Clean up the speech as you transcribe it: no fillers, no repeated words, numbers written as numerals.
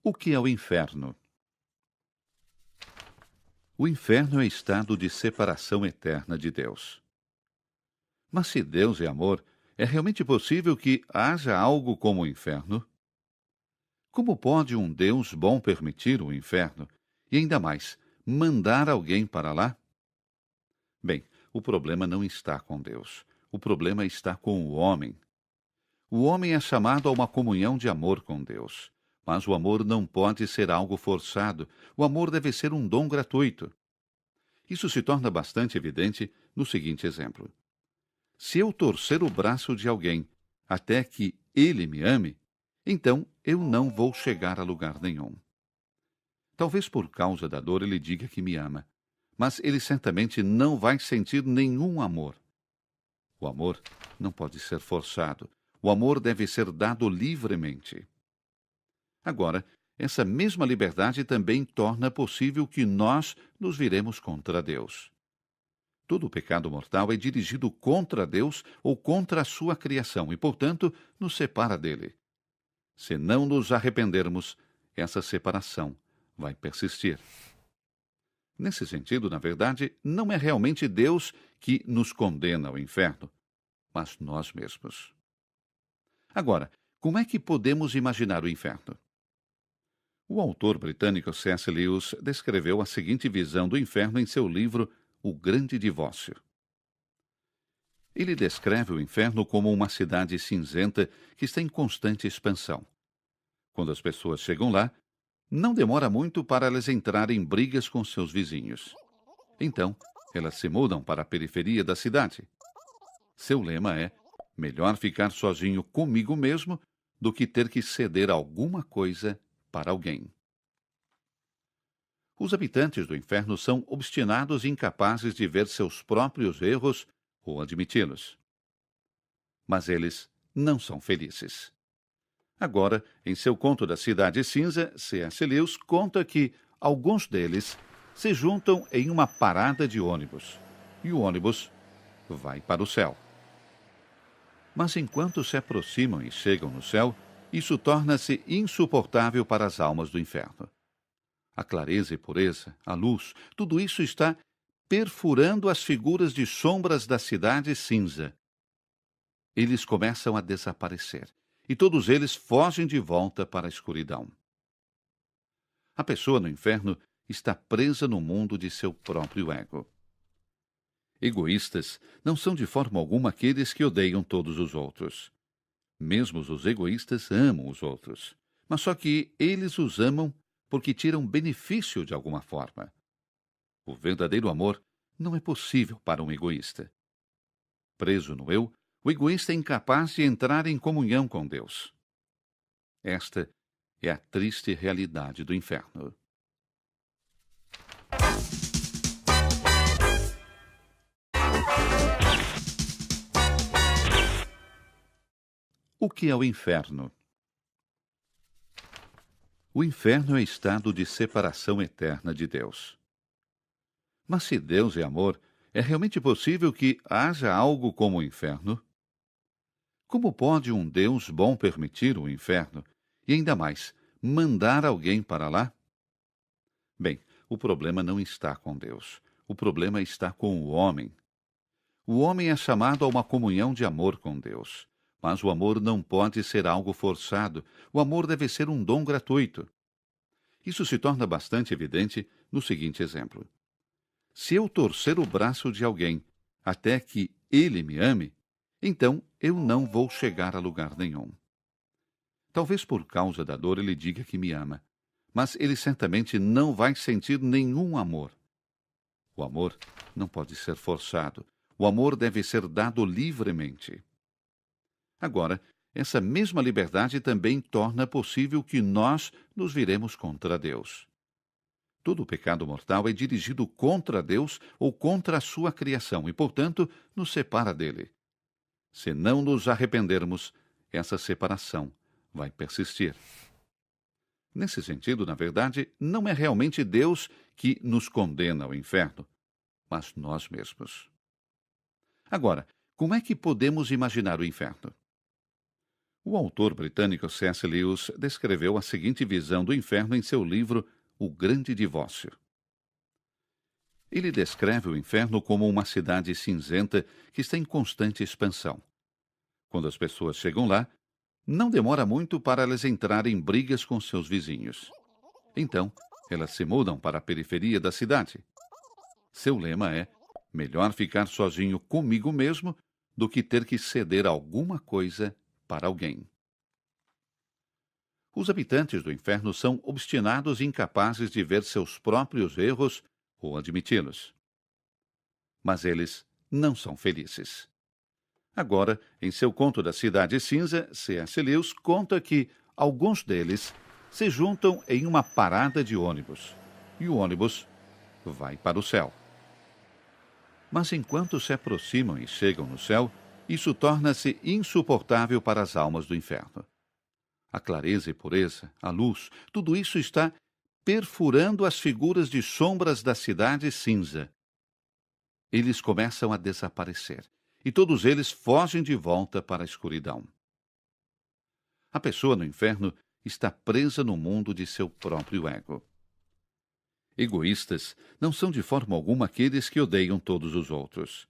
O que é o inferno? O inferno é estado de separação eterna de Deus. Mas se Deus é amor, é realmente possível que haja algo como o inferno? Como pode um Deus bom permitir o inferno e, ainda mais, mandar alguém para lá? Bem, o problema não está com Deus. O problema está com o homem. O homem é chamado a uma comunhão de amor com Deus. Mas o amor não pode ser algo forçado. O amor deve ser um dom gratuito. Isso se torna bastante evidente no seguinte exemplo. Se eu torcer o braço de alguém até que ele me ame, então eu não vou chegar a lugar nenhum. Talvez por causa da dor ele diga que me ama, mas ele certamente não vai sentir nenhum amor. O amor não pode ser forçado. O amor deve ser dado livremente. Agora, essa mesma liberdade também torna possível que nós nos viremos contra Deus. Todo o pecado mortal é dirigido contra Deus ou contra a sua criação e, portanto, nos separa dele. Se não nos arrependermos, essa separação vai persistir. Nesse sentido, na verdade, não é realmente Deus que nos condena ao inferno, mas nós mesmos. Agora, como é que podemos imaginar o inferno? O autor britânico C.S. Lewis descreveu a seguinte visão do inferno em seu livro O Grande Divórcio. Ele descreve o inferno como uma cidade cinzenta que está em constante expansão. Quando as pessoas chegam lá, não demora muito para elas entrarem em brigas com seus vizinhos. Então, elas se mudam para a periferia da cidade. Seu lema é: melhor ficar sozinho comigo mesmo do que ter que ceder alguma coisa para alguém. Os habitantes do inferno são obstinados e incapazes de ver seus próprios erros ou admiti-los. Mas eles não são felizes. Agora, em seu conto da Cidade Cinza, C.S. Lewis conta que alguns deles se juntam em uma parada de ônibus e o ônibus vai para o céu. Mas enquanto se aproximam e chegam no céu, isso torna-se insuportável para as almas do inferno. A clareza e pureza, a luz, tudo isso está perfurando as figuras de sombras da cidade cinza. Eles começam a desaparecer, e todos eles fogem de volta para a escuridão. A pessoa no inferno está presa no mundo de seu próprio ego. Egoístas não são de forma alguma aqueles que odeiam todos os outros. Mesmo os egoístas amam os outros, mas só que eles os amam porque tiram benefício de alguma forma. O verdadeiro amor não é possível para um egoísta. Preso no eu, o egoísta é incapaz de entrar em comunhão com Deus. Esta é a triste realidade do inferno. O que é o inferno? O inferno é estado de separação eterna de Deus. Mas se Deus é amor, é realmente possível que haja algo como o inferno? Como pode um Deus bom permitir o inferno e, ainda mais, mandar alguém para lá? Bem, o problema não está com Deus. O problema está com o homem. O homem é chamado a uma comunhão de amor com Deus. Mas o amor não pode ser algo forçado. O amor deve ser um dom gratuito. Isso se torna bastante evidente no seguinte exemplo. Se eu torcer o braço de alguém até que ele me ame, então eu não vou chegar a lugar nenhum. Talvez por causa da dor ele diga que me ama, mas ele certamente não vai sentir nenhum amor. O amor não pode ser forçado. O amor deve ser dado livremente. Agora, essa mesma liberdade também torna possível que nós nos viremos contra Deus. Todo o pecado mortal é dirigido contra Deus ou contra a sua criação e, portanto, nos separa dele. Se não nos arrependermos, essa separação vai persistir. Nesse sentido, na verdade, não é realmente Deus que nos condena ao inferno, mas nós mesmos. Agora, como é que podemos imaginar o inferno? O autor britânico C.S. Lewis descreveu a seguinte visão do inferno em seu livro O Grande Divórcio. Ele descreve o inferno como uma cidade cinzenta que está em constante expansão. Quando as pessoas chegam lá, não demora muito para elas entrarem em brigas com seus vizinhos. Então, elas se mudam para a periferia da cidade. Seu lema é: melhor ficar sozinho comigo mesmo do que ter que ceder alguma coisa para alguém. Os habitantes do inferno são obstinados e incapazes de ver seus próprios erros ou admiti-los. Mas eles não são felizes. Agora, em seu conto da Cidade Cinza, C.S. Lewis conta que alguns deles se juntam em uma parada de ônibus, e o ônibus vai para o céu. Mas enquanto se aproximam e chegam no céu, isso torna-se insuportável para as almas do inferno. A clareza e pureza, a luz, tudo isso está perfurando as figuras de sombras da cidade cinza. Eles começam a desaparecer, e todos eles fogem de volta para a escuridão. A pessoa no inferno está presa no mundo de seu próprio ego. Egoístas não são de forma alguma aqueles que odeiam todos os outros.